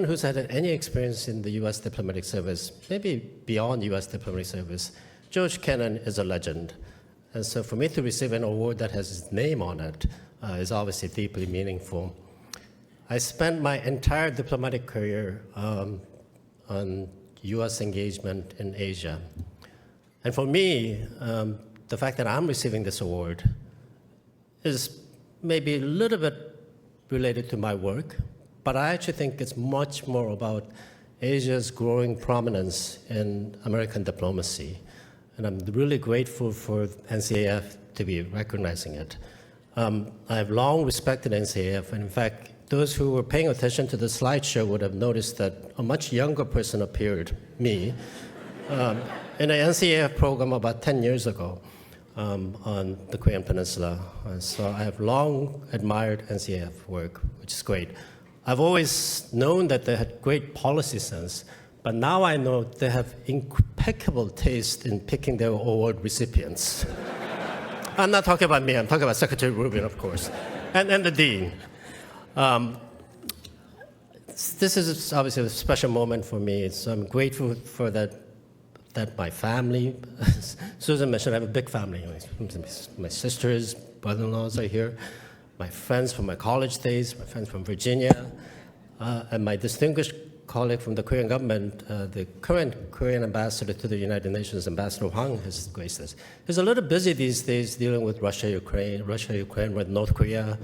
who's had any experience in the U.S. diplomatic service, maybe beyond U.S. diplomatic service, George Kennan is a legend. And so for me to receive an award that has his name on it is obviously deeply meaningful. I spent my entire diplomatic career on U.S. engagement in Asia. And for me, the fact that I'm receiving this award is maybe a little bit related to my work, but I actually think it's much more about Asia's growing prominence in American diplomacy. And I'm really grateful for NCAF to be recognizing it. I have long respected NCAF, and in fact, those who were paying attention to the slideshow would have noticed that a much younger person appeared, me, in an NCAF program about 10 years ago. On the Korean Peninsula. So I have long admired NCAF work, which is great. I've always known that they had great policy sense, but now I know they have impeccable taste in picking their award recipients. I'm not talking about me, I'm talking about Secretary Rubin, of course, and the Dean. This is obviously a special moment for me, so I'm grateful for that my family, Susan mentioned, I have a big family. My sisters, brother-in-laws are here, my friends from my college days, my friends from Virginia, and my distinguished colleague from the Korean government, the current Korean ambassador to the United Nations, Ambassador Hwang, has graced us. He's a little busy these days dealing with Russia, Ukraine, with North Korea,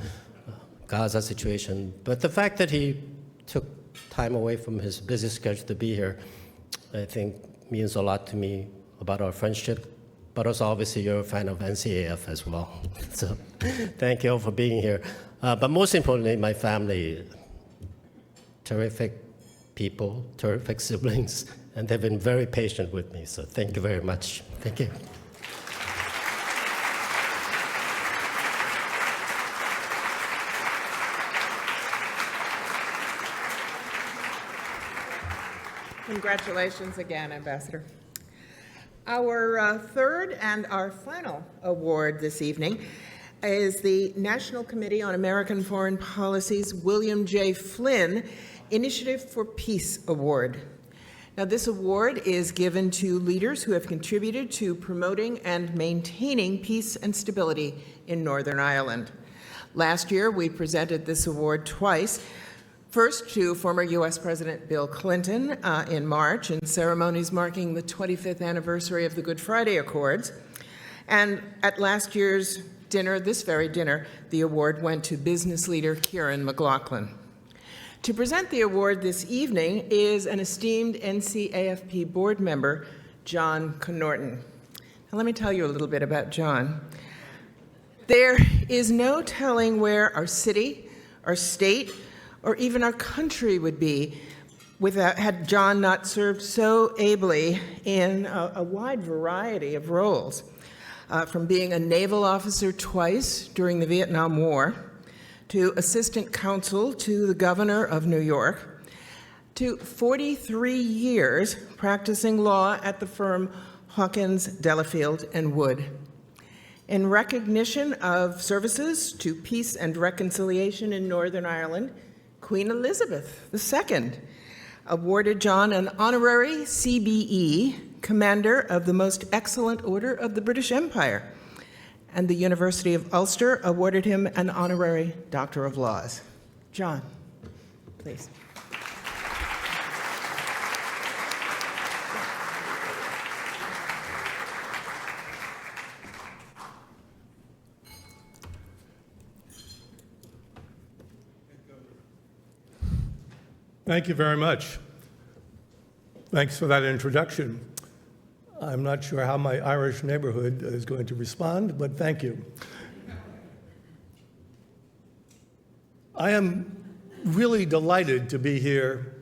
Gaza situation. But the fact that he took time away from his busy schedule to be here, I think means a lot to me about our friendship. But also, obviously, you're a fan of NCAF as well. So thank you all for being here. But most importantly, my family, terrific people, terrific siblings, and they've been very patient with me. So thank you very much. Thank you. Congratulations again, Ambassador. Our third and our final award this evening is the National Committee on American Foreign Policy's William J. Flynn Initiative for Peace Award. Now, this award is given to leaders who have contributed to promoting and maintaining peace and stability in Northern Ireland. Last year, we presented this award twice. First, to former U.S. President Bill Clinton in March in ceremonies marking the 25th anniversary of the Good Friday Accords. And at last year's dinner, this very dinner, the award went to business leader Kieran McLaughlin. To present the award this evening is an esteemed NCAFP board member, John Connorton. Now, let me tell you a little bit about John. There is no telling where our city, our state, or even our country would be had John not served so ably in a wide variety of roles, from being a naval officer twice during the Vietnam War, to assistant counsel to the governor of New York, to 43 years practicing law at the firm Hawkins, Delafield, and Wood. In recognition of services to peace and reconciliation in Northern Ireland, Queen Elizabeth II awarded John an honorary CBE, Commander of the Most Excellent Order of the British Empire, and the University of Ulster awarded him an honorary Doctor of Laws. John, please. Thank you very much. Thanks for that introduction. I'm not sure how my Irish neighborhood is going to respond, but thank you. I am really delighted to be here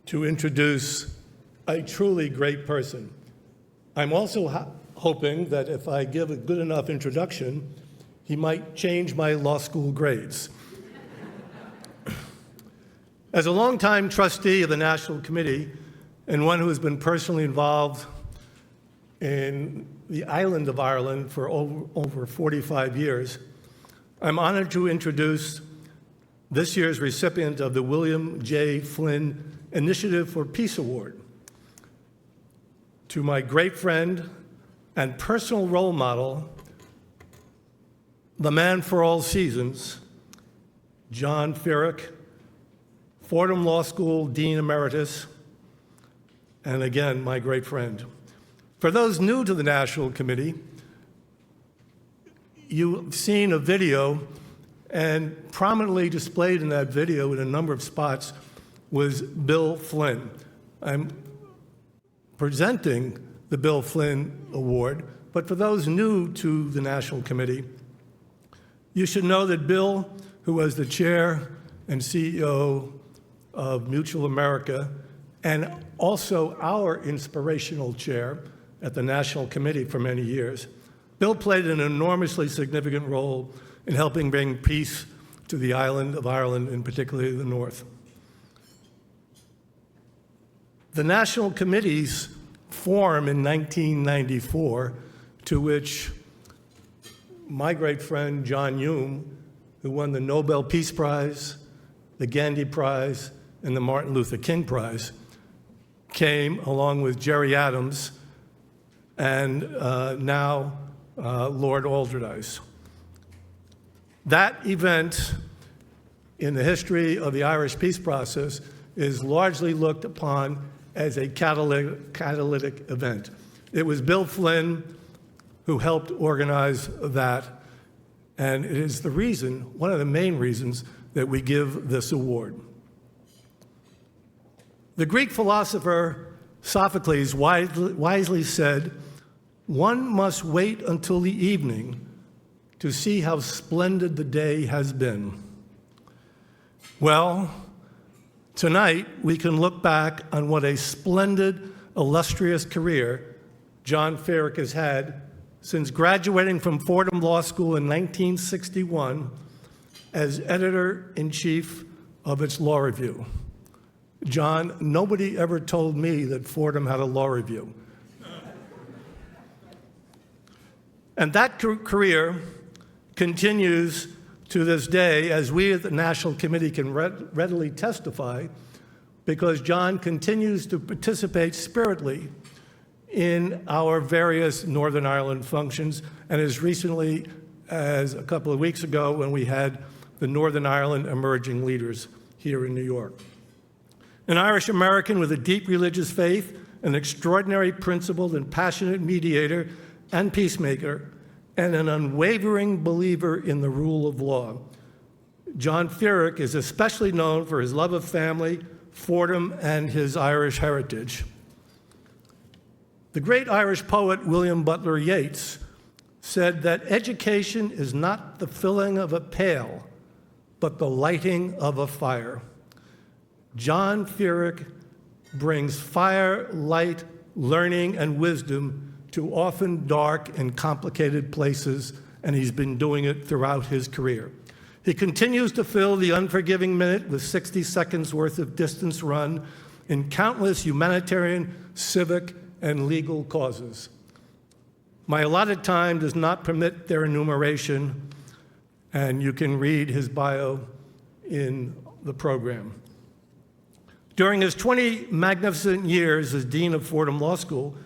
to introduce a truly great person. I'm also hoping that if I give a good enough introduction, he might change my law school grades. As a longtime trustee of the National Committee and one who has been personally involved in the island of Ireland for over 45 years, I'm honored to introduce this year's recipient of the William J. Flynn Initiative for Peace Award, to my great friend and personal role model, the man for all seasons, John Feerick, Fordham Law School Dean Emeritus, and again, my great friend. For those new to the National Committee, you've seen a video, and prominently displayed in that video in a number of spots was Bill Flynn. I'm presenting the Bill Flynn Award, but for those new to the National Committee, you should know that Bill, who was the chair and CEO of Mutual America, and also our inspirational chair at the National Committee for many years, Bill played an enormously significant role in helping bring peace to the island of Ireland, and particularly the North. The National Committee's form in 1994, to which my great friend John Hume, who won the Nobel Peace Prize, the Gandhi Prize, and the Martin Luther King Prize, came along with Jerry Adams and now Lord Alderdice. That event in the history of the Irish peace process is largely looked upon as a catalytic event. It was Bill Flynn who helped organize that, and it is the reason, one of the main reasons, that we give this award. The Greek philosopher Sophocles wisely said, "One must wait until the evening to see how splendid the day has been." Well, tonight we can look back on what a splendid, illustrious career John Feerick has had since graduating from Fordham Law School in 1961 as editor-in-chief of its law review. John, nobody ever told me that Fordham had a law review. And that career continues to this day, as we at the National Committee can readily testify, because John continues to participate spiritedly in our various Northern Ireland functions, and as recently as a couple of weeks ago when we had the Northern Ireland Emerging Leaders here in New York. An Irish American with a deep religious faith, an extraordinary principled and passionate mediator and peacemaker, and an unwavering believer in the rule of law. John Feerick is especially known for his love of family, Fordham, and his Irish heritage. The great Irish poet William Butler Yeats said that education is not the filling of a pail, but the lighting of a fire. John Feerick brings fire, light, learning, and wisdom to often dark and complicated places, and he's been doing it throughout his career. He continues to fill the unforgiving minute with 60 seconds worth of distance run in countless humanitarian, civic, and legal causes. My allotted time does not permit their enumeration, and you can read his bio in the program. During his 20 magnificent years as Dean of Fordham Law School,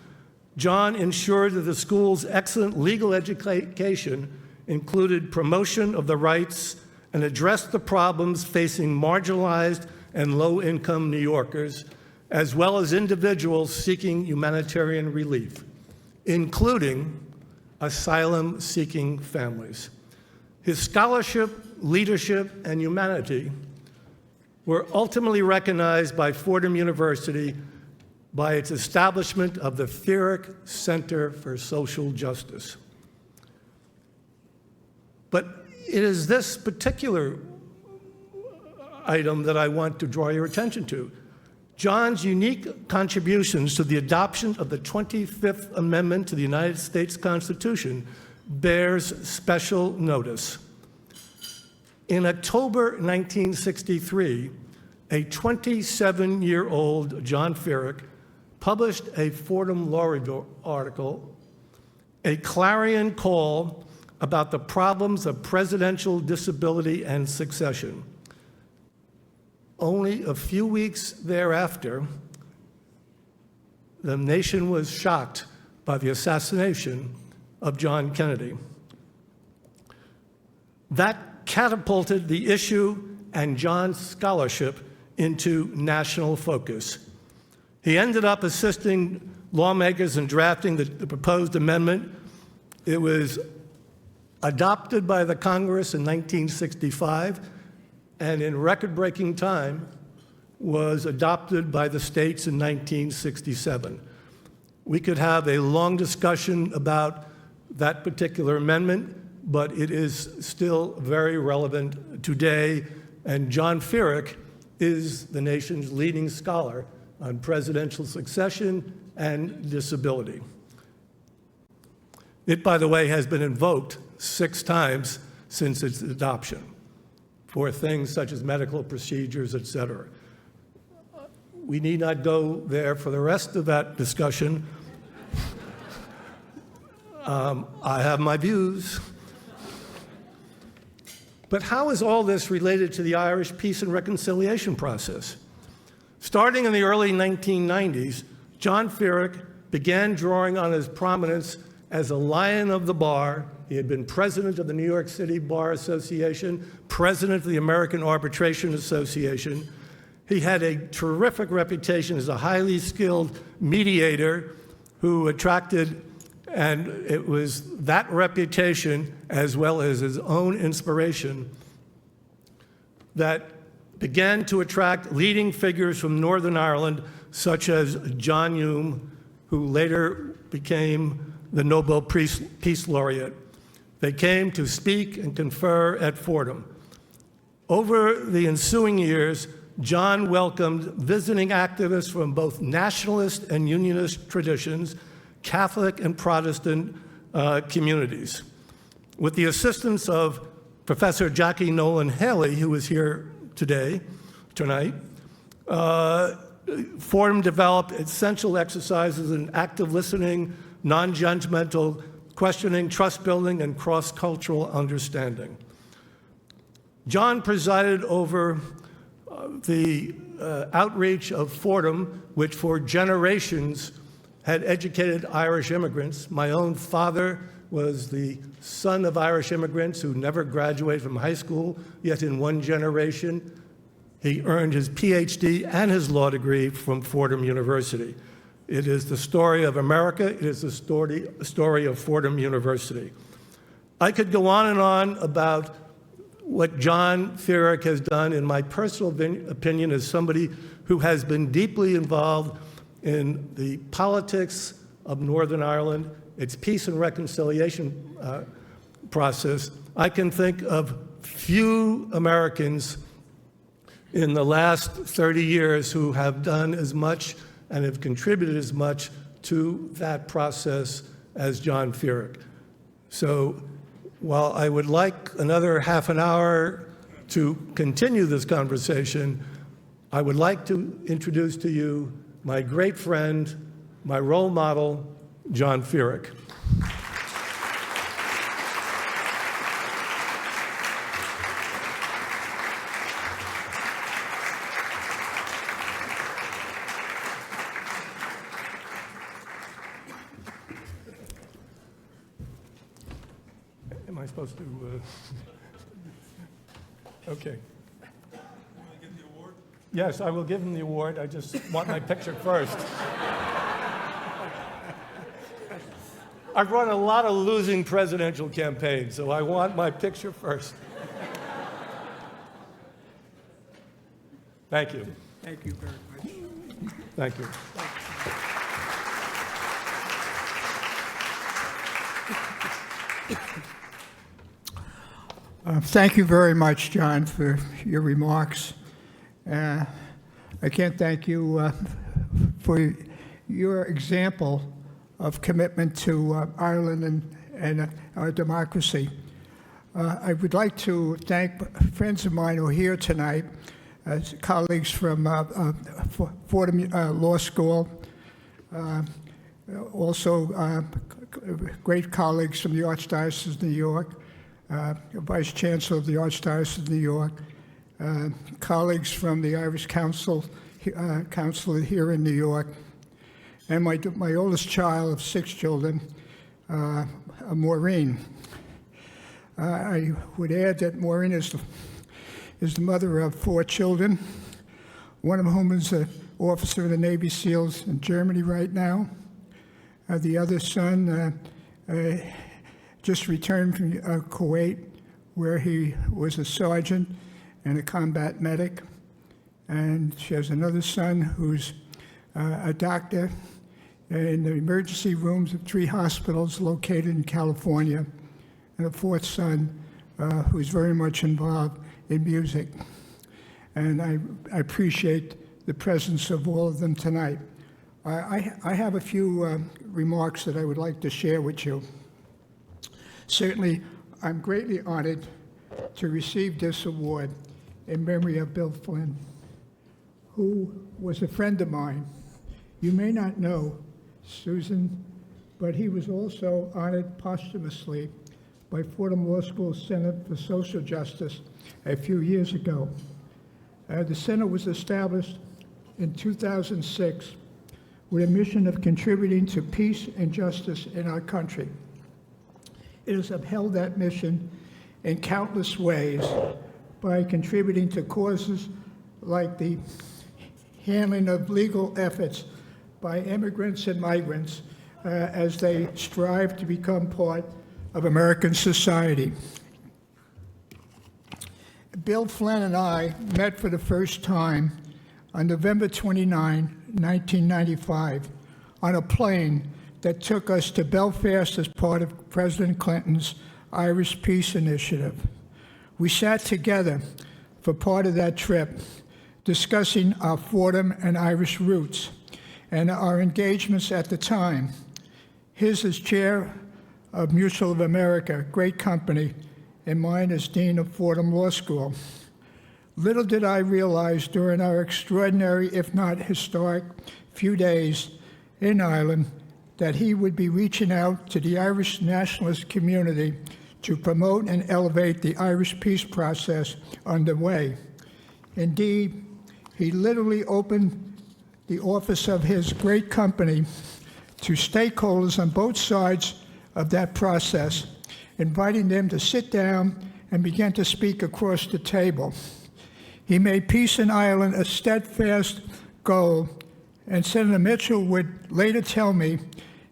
John ensured that the school's excellent legal education included promotion of the rights and addressed the problems facing marginalized and low-income New Yorkers, as well as individuals seeking humanitarian relief, including asylum-seeking families. His scholarship, leadership, and humanity were ultimately recognized by Fordham University by its establishment of the Feerick Center for Social Justice. But it is this particular item that I want to draw your attention to. John's unique contributions to the adoption of the 25th Amendment to the United States Constitution bears special notice. In October 1963, a 27-year-old John Feerick published a Fordham Law Review article, a clarion call about the problems of presidential disability and succession. Only a few weeks thereafter, the nation was shocked by the assassination of John Kennedy. That catapulted the issue and John's scholarship into national focus. He ended up assisting lawmakers in drafting the proposed amendment. It was adopted by the Congress in 1965, and in record-breaking time was adopted by the states in 1967. We could have a long discussion about that particular amendment, but it is still very relevant today, and John Feerick is the nation's leading scholar on presidential succession and disability. It, by the way, has been invoked 6 times since its adoption for things such as medical procedures, et cetera. We need not go there for the rest of that discussion. I have my views. But how is all this related to the Irish peace and reconciliation process? Starting in the early 1990s, John Feerick began drawing on his prominence as a lion of the bar He had been president of the New York City Bar Association, president of the American Arbitration Association. He had a terrific reputation as a highly skilled mediator who attracted, and it was that reputation as well as his own inspiration that began to attract leading figures from Northern Ireland, such as John Hume, who later became the Nobel Peace Laureate. They came to speak and confer at Fordham. Over the ensuing years, John welcomed visiting activists from both nationalist and unionist traditions, Catholic and Protestant communities. With the assistance of Professor Jackie Nolan Haley, who is here tonight, Fordham developed essential exercises in active listening, non-judgmental questioning, trust building, and cross-cultural understanding. John presided over the outreach of Fordham, which for generations had educated Irish immigrants. My own father was the son of Irish immigrants who never graduated from high school, yet in one generation, he earned his PhD and his law degree from Fordham University. It is the story of America. It is the story of Fordham University. I could go on and on about what John Feerick has done, in my personal opinion, as somebody who has been deeply involved in the politics of Northern Ireland, its peace and reconciliation process. I can think of few Americans in the last 30 years who have done as much and have contributed as much to that process as John Feerick. So while I would like another half an hour to continue this conversation, I would like to introduce to you my great friend, my role model, John Feerick. Am I supposed to? Okay. Yes, I will give him the award. I just want my picture first. I've run a lot of losing presidential campaigns, so I want my picture first. Thank you. Thank you very much. Thank you. Thank you very much, John, for your remarks. I can't thank you for your example of commitment to Ireland and our democracy. I would like to thank friends of mine who are here tonight, colleagues from Fordham Law School, also great colleagues from the Archdiocese of New York, Vice Chancellor of the Archdiocese of New York, colleagues from the Irish Council, here in New York, and my oldest child of 6 children, Maureen. I would add that Maureen is the mother of 4 children, one of whom is an officer in the Navy SEALs in Germany right now. The other son just returned from Kuwait, where he was a sergeant and a combat medic. And she has another son who's a doctor in the emergency rooms of 3 hospitals located in California, and a 4th son who's very much involved in music. And I appreciate the presence of all of them tonight. I have a few remarks that I would like to share with you. Certainly, I'm greatly honored to receive this award in memory of Bill Flynn, who was a friend of mine. You may not know, Susan, but he was also honored posthumously by Fordham Law School Center for Social Justice a few years ago. The center was established in 2006 with a mission of contributing to peace and justice in our country. It has upheld that mission in countless ways by contributing to causes like the handling of legal efforts by immigrants and migrants as they strive to become part of American society. Bill Flynn and I met for the first time on November 29, 1995, on a plane that took us to Belfast as part of President Clinton's Irish Peace Initiative. We sat together for part of that trip, discussing our Fordham and Irish roots and our engagements at the time. His as chair of Mutual of America, great company, and mine as dean of Fordham Law School. Little did I realize during our extraordinary, if not historic, few days in Ireland that he would be reaching out to the Irish nationalist community to promote and elevate the Irish peace process underway. Indeed, he literally opened the office of his great company to stakeholders on both sides of that process, inviting them to sit down and begin to speak across the table. He made peace in Ireland a steadfast goal, and Senator Mitchell would later tell me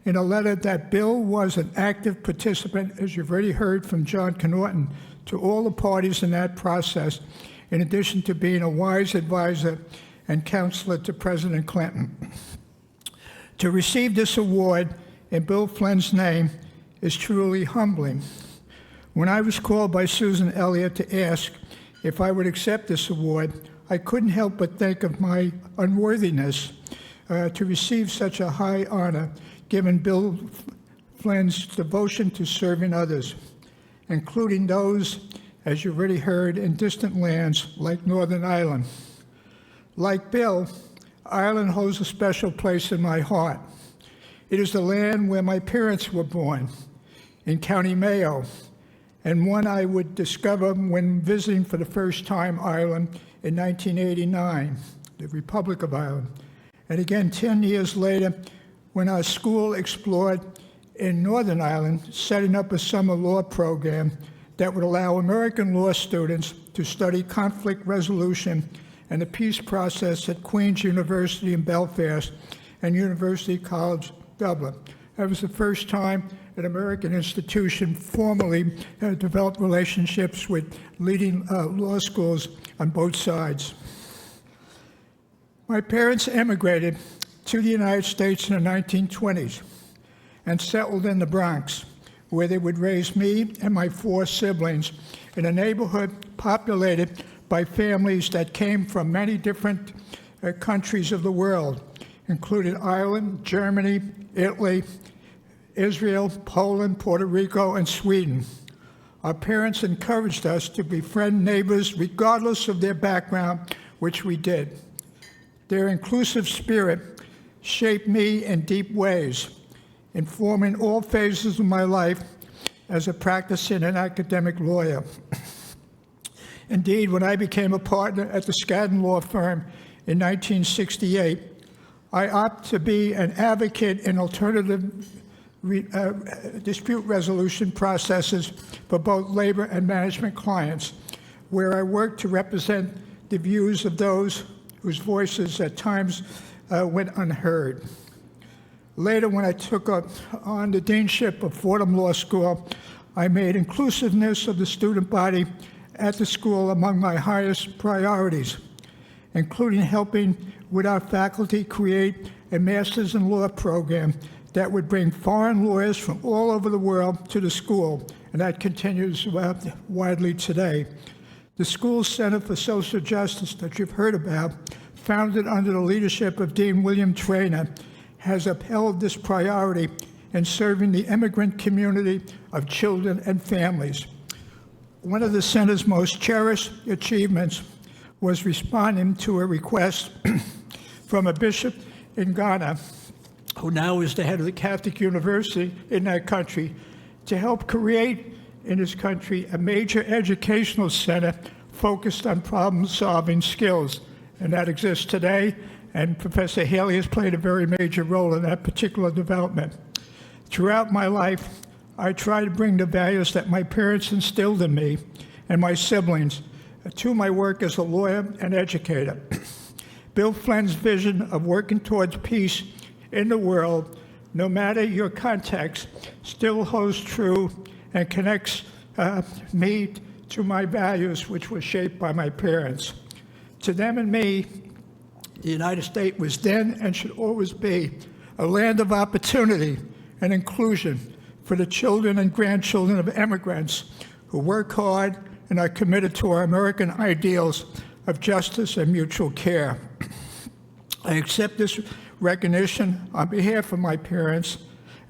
in a letter that Bill was an active participant, as you've already heard from John Connaughton, to all the parties in that process, in addition to being a wise advisor and counselor to President Clinton. To receive this award in Bill Flynn's name is truly humbling. When I was called by Susan Elliott to ask if I would accept this award, I couldn't help but think of my unworthiness to receive such a high honor, given Bill Flynn's devotion to serving others, including those, as you've already heard, in distant lands like Northern Ireland. Like Bill, Ireland holds a special place in my heart. It is the land where my parents were born, in County Mayo, and one I would discover when visiting for the first time Ireland in 1989, the Republic of Ireland, and again 10 years later when our school explored in Northern Ireland, setting up a summer law program that would allow American law students to study conflict resolution and the peace process at Queen's University in Belfast and University College Dublin. That was the first time an American institution formally developed relationships with leading law schools on both sides. My parents emigrated to the United States in the 1920s and settled in the Bronx, where they would raise me and my 4 siblings in a neighborhood populated by families that came from many different countries of the world, including Ireland, Germany, Italy, Israel, Poland, Puerto Rico, and Sweden. Our parents encouraged us to befriend neighbors regardless of their background, which we did. Their inclusive spirit shaped me in deep ways, informing all phases of my life as a practicing and academic lawyer. Indeed, when I became a partner at the Skadden Law Firm in 1968, I opted to be an advocate in alternative dispute resolution processes for both labor and management clients, where I worked to represent the views of those whose voices at times went unheard. Later, when I took on the deanship of Fordham Law School, I made inclusiveness of the student body at the school among my highest priorities, including helping with our faculty create a Master's in Law program that would bring foreign lawyers from all over the world to the school, and that continues widely today. The school's Center for Social Justice that you've heard about, founded under the leadership of Dean William Traynor, has upheld this priority in serving the immigrant community of children and families. One of the center's most cherished achievements was responding to a request from a bishop in Ghana, who now is the head of the Catholic University in that country, to help create in his country a major educational center focused on problem-solving skills. And that exists today, and Professor Haley has played a very major role in that particular development. Throughout my life, I try to bring the values that my parents instilled in me and my siblings to my work as a lawyer and educator. Bill Flynn's vision of working towards peace in the world, no matter your context, still holds true and connects me to my values, which were shaped by my parents. To them and me, the United States was then and should always be a land of opportunity and inclusion for the children and grandchildren of immigrants who work hard and are committed to our American ideals of justice and mutual care. I accept this recognition on behalf of my parents,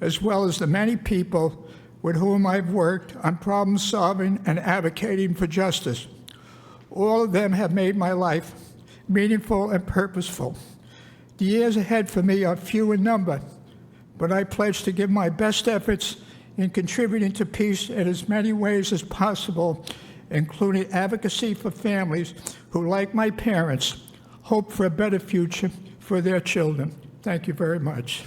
as well as the many people with whom I've worked on problem solving and advocating for justice. All of them have made my life meaningful and purposeful. The years ahead for me are few in number, but I pledge to give my best efforts in contributing to peace in as many ways as possible, including advocacy for families who, like my parents, hope for a better future for their children. Thank you very much.